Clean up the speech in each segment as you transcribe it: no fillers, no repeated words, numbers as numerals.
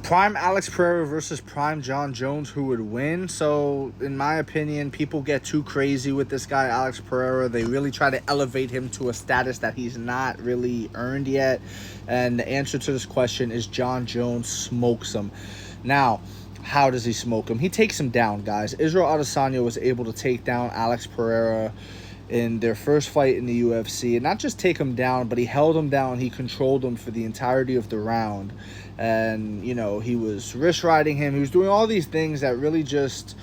Prime Alex Pereira versus Prime John Jones, who would win? So, in my opinion, people get too crazy with this guy, Alex Pereira. They really try to elevate him to a status that he's not really earned yet. And the answer to this question is John Jones smokes him. Now, how does he smoke him? He takes him down, guys. Israel Adesanya was able to take down Alex Pereira in their first fight in the UFC, and not just take him down, but he held him down. He controlled him for the entirety of the round, and he was wrist riding him. He was doing all these things that really just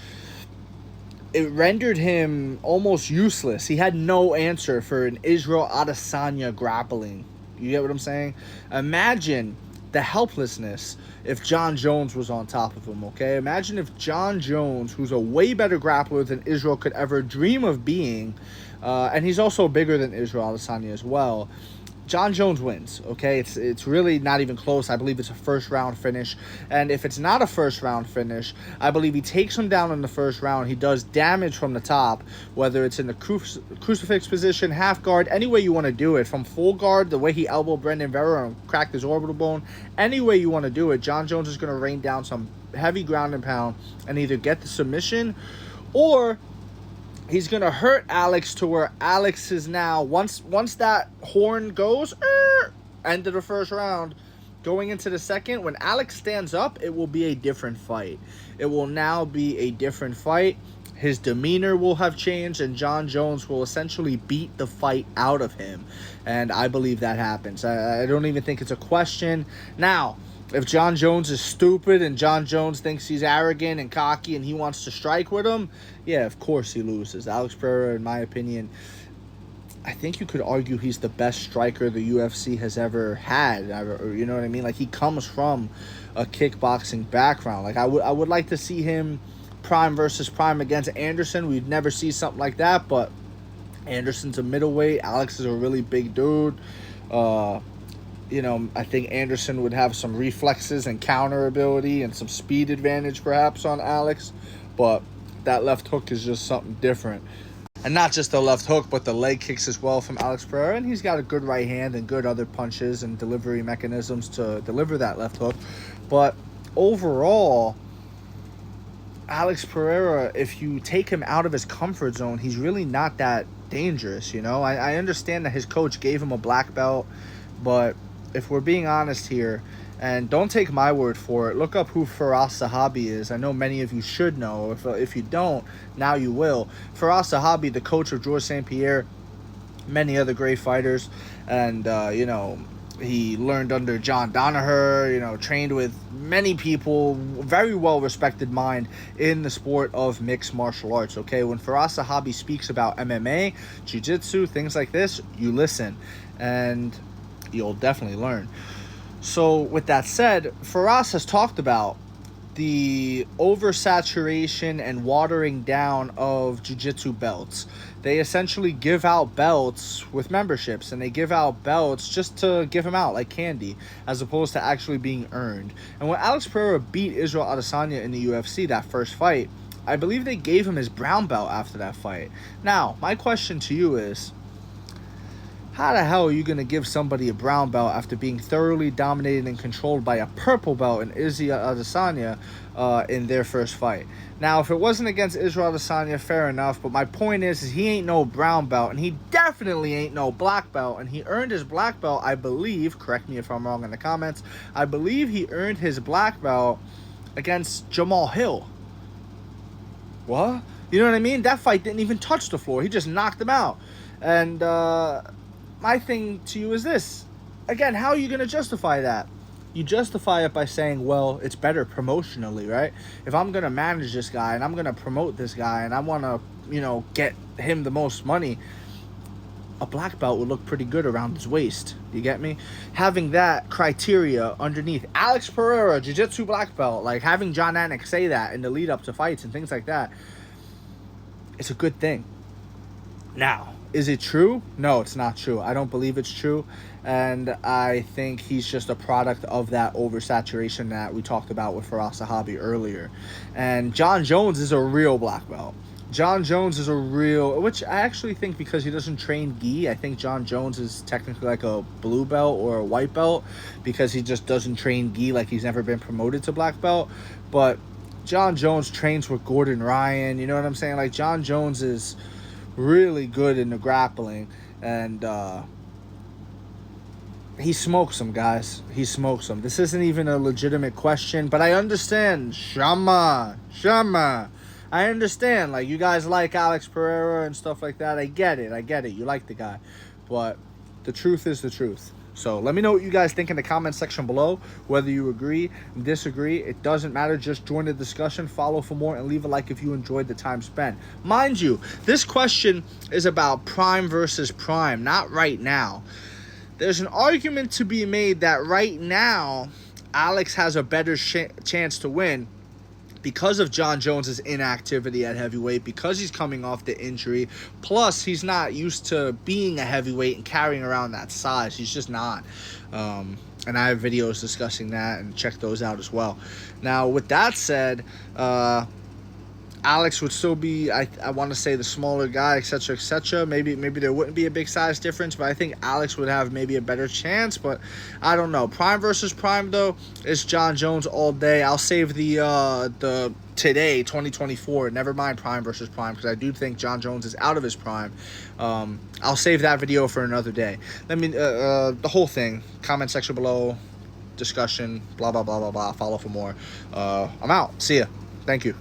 it rendered him almost useless. He had no answer for an Israel Adesanya grappling. You get what I'm saying? Imagine the helplessness if John Jones was on top of him, okay? Imagine if John Jones, who's a way better grappler than Israel could ever dream of being, and he's also bigger than Israel Adesanya as well, John Jones wins, okay? It's really not even close. I believe it's a first-round finish. And if it's not a first-round finish, I believe he takes him down in the first round. He does damage from the top, whether it's in the crucifix position, half guard, any way you want to do it. From full guard, the way he elbowed Brendan Vera and cracked his orbital bone, any way you want to do it, John Jones is going to rain down some heavy ground and pound and either get the submission or he's going to hurt Alex to where Alex is now, once that horn goes, end of the first round, going into the second, when Alex stands up, it will be a different fight. It will now be a different fight. His demeanor will have changed, and John Jones will essentially beat the fight out of him. And I believe that happens. I don't even think it's a question. Now, if John Jones is stupid and John Jones thinks he's arrogant and cocky and he wants to strike with him, yeah, of course he loses. Alex Pereira, in my opinion, I think you could argue he's the best striker the UFC has ever had. You know what I mean? Like, he comes from a kickboxing background. Like, I would like to see him prime versus prime against Anderson. We'd never see something like that, but Anderson's a middleweight. Alex is a really big dude. I think Anderson would have some reflexes and counter ability and some speed advantage perhaps on Alex, but that left hook is just something different. And not just the left hook, but the leg kicks as well from Alex Pereira, and he's got a good right hand and good other punches and delivery mechanisms to deliver that left hook. But overall, Alex Pereira, if you take him out of his comfort zone, he's really not that dangerous, I understand that his coach gave him a black belt, but if we're being honest here, and don't take my word for it, look up who Firas Zahabi is. I know many of you should know. If you don't, now you will. Firas Zahabi, the coach of Georges St-Pierre, many other great fighters, and he learned under John Danaher, trained with many people, very well-respected mind in the sport of mixed martial arts, okay? When Firas Zahabi speaks about MMA, Jiu-jitsu, things like this, you listen, and you'll definitely learn. So with that said, Firas has talked about the oversaturation and watering down of jiu-jitsu belts. They essentially give out belts with memberships, and they give out belts just to give them out like candy, as opposed to actually being earned. And when Alex Pereira beat Israel Adesanya in the UFC, that first fight, I believe they gave him his brown belt after that fight. Now, my question to you is, how the hell are you going to give somebody a brown belt after being thoroughly dominated and controlled by a purple belt in Israel Adesanya in their first fight? Now, if it wasn't against Israel Adesanya, fair enough, but my point is he ain't no brown belt, and he definitely ain't no black belt, and he earned his black belt, I believe, correct me if I'm wrong in the comments, I believe he earned his black belt against Jamal Hill. What? You know what I mean? That fight didn't even touch the floor. He just knocked him out. And my thing to you is this. Again, how are you going to justify that? You justify it by saying, well, it's better promotionally, right? If I'm going to manage this guy and I'm going to promote this guy and I want to, get him the most money, a black belt would look pretty good around his waist. You get me? Having that criteria underneath. Alex Pereira, Jiu-Jitsu black belt, like having John Anik say that in the lead up to fights and things like that, it's a good thing. Now, is it true? No, it's not true. I don't believe it's true. And I think he's just a product of that oversaturation that we talked about with Firas Zahabi earlier. And John Jones is a real black belt. John Jones is a real, which I actually think because he doesn't train gi, I think John Jones is technically like a blue belt or a white belt because he just doesn't train gi, like he's never been promoted to black belt. But John Jones trains with Gordon Ryan, you know what I'm saying? Like, John Jones is really good in the grappling, and he smokes them, guys. He smokes them. This isn't even a legitimate question, but I understand. Shama. I understand. Like, you guys like Alex Pereira and stuff like that. I get it. You like the guy. But the truth is the truth. So let me know what you guys think in the comment section below. Whether you agree, disagree, it doesn't matter. Just join the discussion, follow for more, and leave a like if you enjoyed the time spent. Mind you, this question is about prime versus prime, not right now. There's an argument to be made that right now, Alex has a better chance to win because of John Jones's inactivity at heavyweight, because he's coming off the injury. Plus, he's not used to being a heavyweight and carrying around that size. He's just not. And I have videos discussing that, and check those out as well. Now, with that said, Alex would still be, I want to say, the smaller guy, etc., etc. Maybe there wouldn't be a big size difference, but I think Alex would have maybe a better chance. But I don't know. Prime versus prime, though, is John Jones all day. I'll save the today, 2024. Never mind prime versus prime, because I do think John Jones is out of his prime. I'll save that video for another day. Let me the whole thing. Comment section below. Discussion. Blah blah blah blah blah. Follow for more. I'm out. See ya. Thank you.